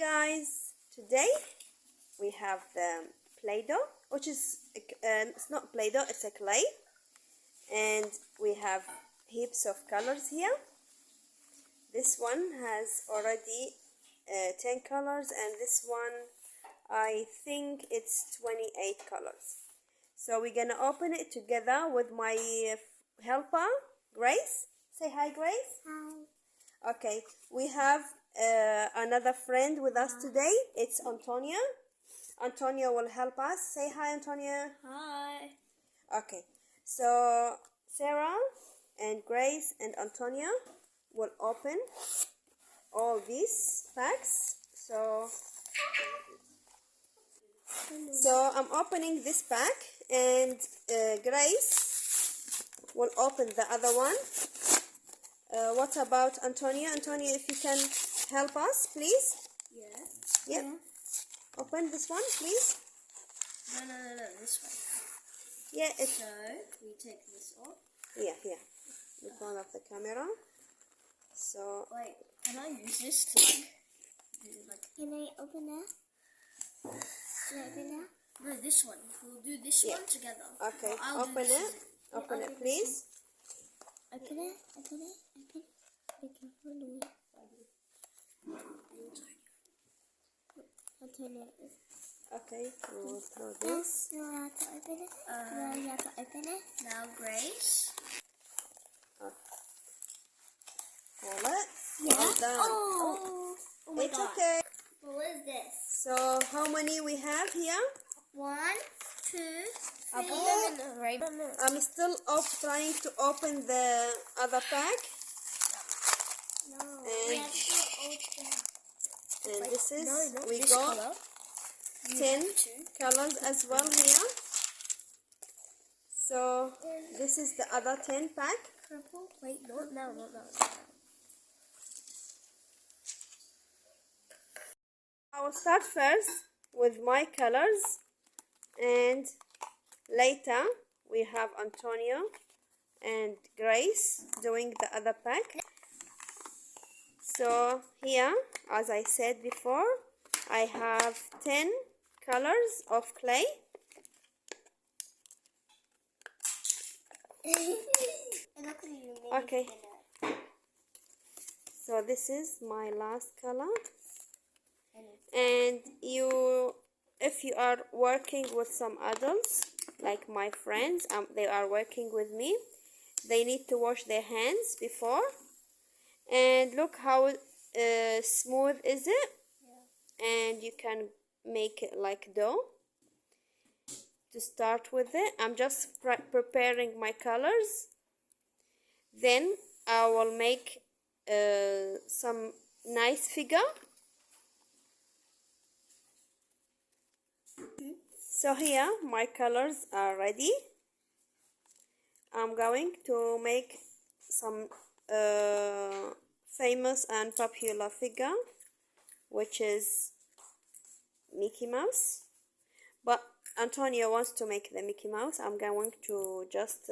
Guys, today we have the Play-Doh, which is it's not Play-Doh, it's a clay, and we have heaps of colors here. This one has already 10 colors, and this one I think it's 28 colors. So we're gonna open it together with my helper Grace. Say hi, Grace. Hi. Okay, we have another friend with us today. It's Antonia. Antonia will help us. Say hi, Antonia. Hi. Okay, so Sarah and Grace and Antonia will open all these packs. So I'm opening this pack, and Grace will open the other one. What about Antonia? Antonia, if you can help us, please. Yes. Yep. Yeah. Open this one, please. No, this one. Yeah, it's... So, we take this off. Yeah. In front of the camera. So... Wait, can I use this to Can I open that? Can I open that? No, this one. We'll do this one together. Okay, well, open it. Open it, please. Open it. Okay, we'll throw this. You have to open it. You have to open it. Now, Grace. Hold it. Yeah. Well done. Oh my it's God. Okay. Well, what is this? So, how many we have here? 1, 2, 3. I'm still trying to open the other pack. No. And this is, we this got color. 10 colors as well here. So this is the other 10 pack. Purple? Wait, not now. I will start first with my colors, and later we have Antonio and Grace doing the other pack. So here, as I said before, I have 10 colors of clay. Okay. So this is my last color. And if you are working with some adults, like my friends, they are working with me, they need to wash their hands before. And look how smooth is it? Yeah. And you can make it like dough. To start with it, I'm just preparing my colors. Then I will make some nice figure. So here my colors are ready. I'm going to make some famous and popular figure, which is Mickey Mouse. But Antonia wants to make the Mickey Mouse. I'm going to just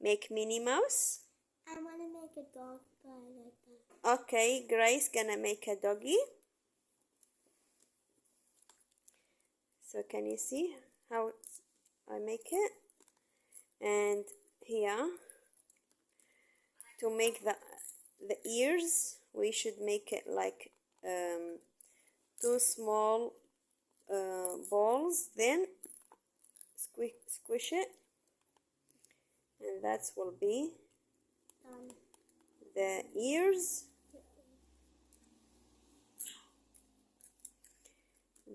make Minnie Mouse. I want to make a dog like that. Okay, Grace gonna make a doggy. So can you see how I make it? And here, to make the ears, we should make it like 2 small balls. Then squish it, and that will be the ears.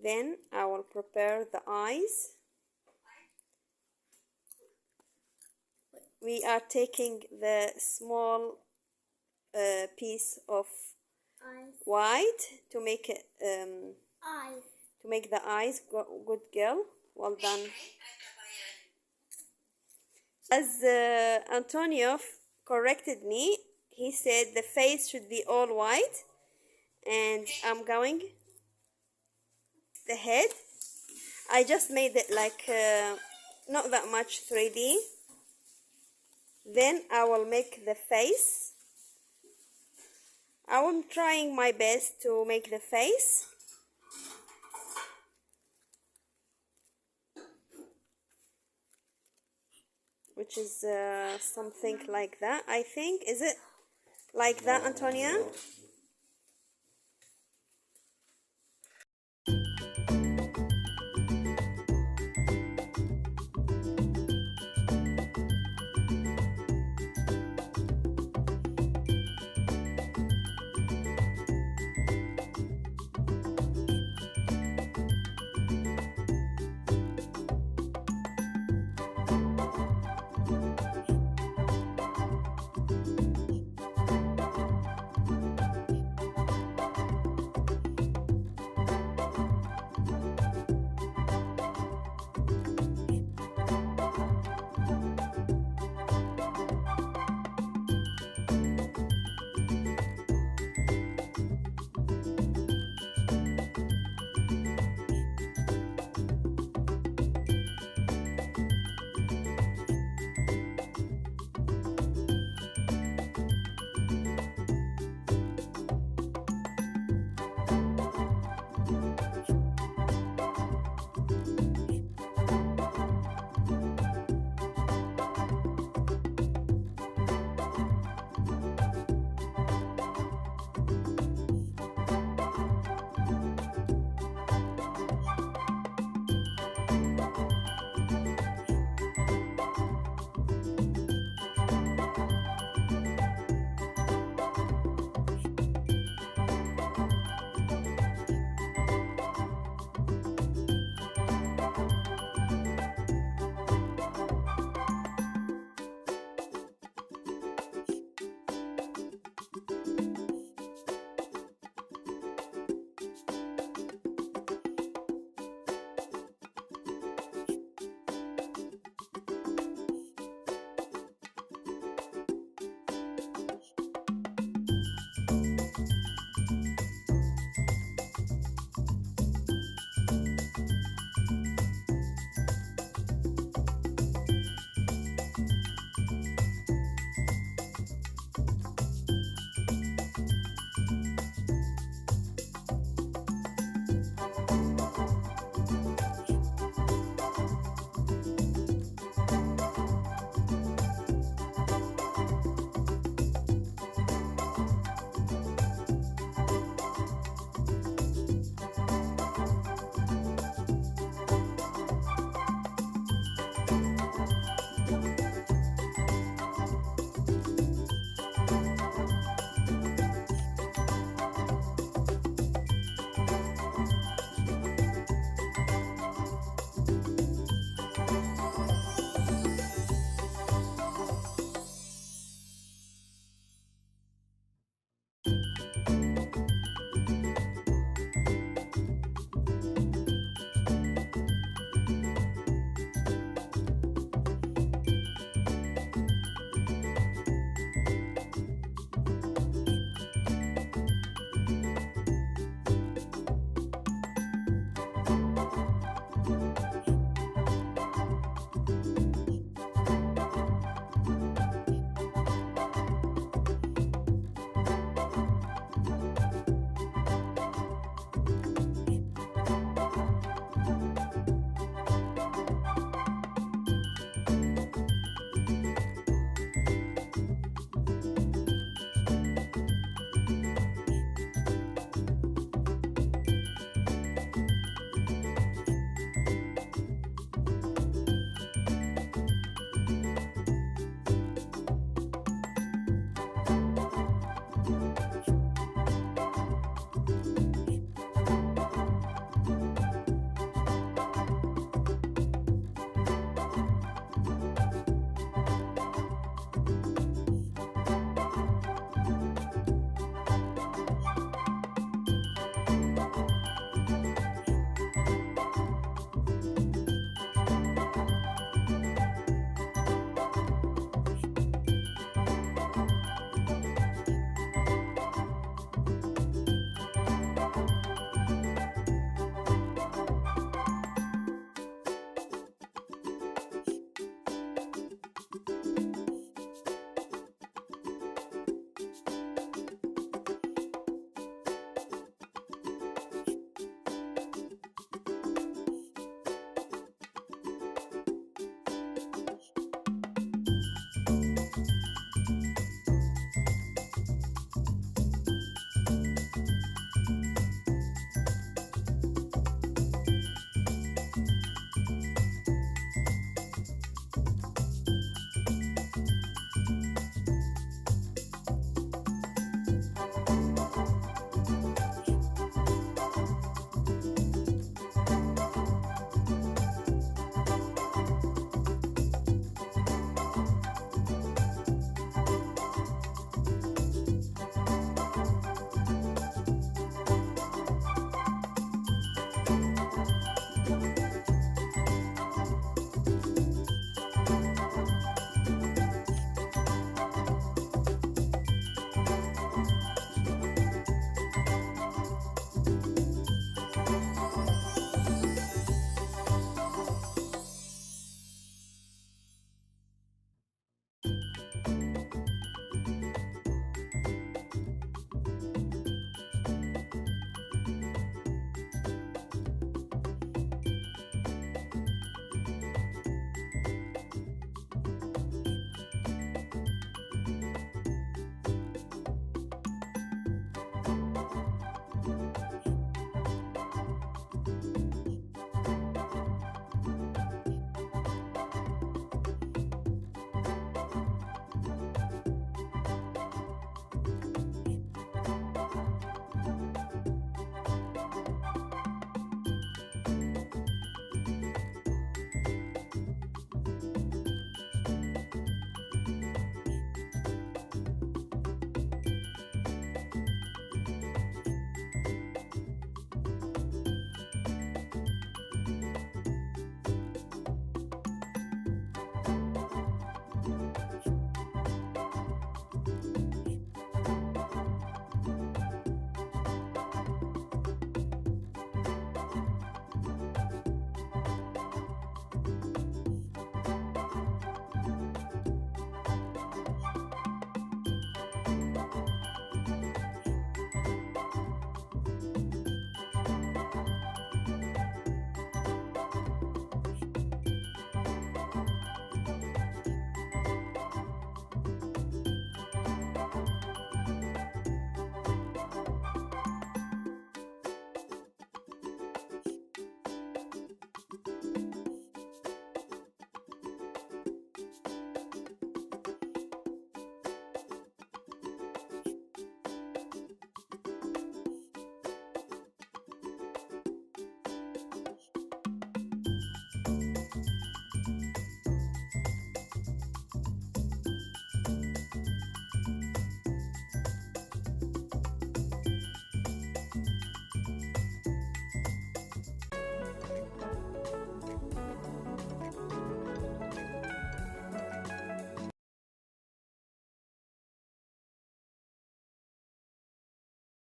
Then I will prepare the eyes. We are taking the small piece of white to make it to make the eyes. Good girl, well done. As Antonio corrected me, he said the face should be all white, and I'm going the head. I just made it like not that much 3D. Then I will make the face. I'm trying my best to make the face. Which is something like that, I think. Is it like that, Antonia?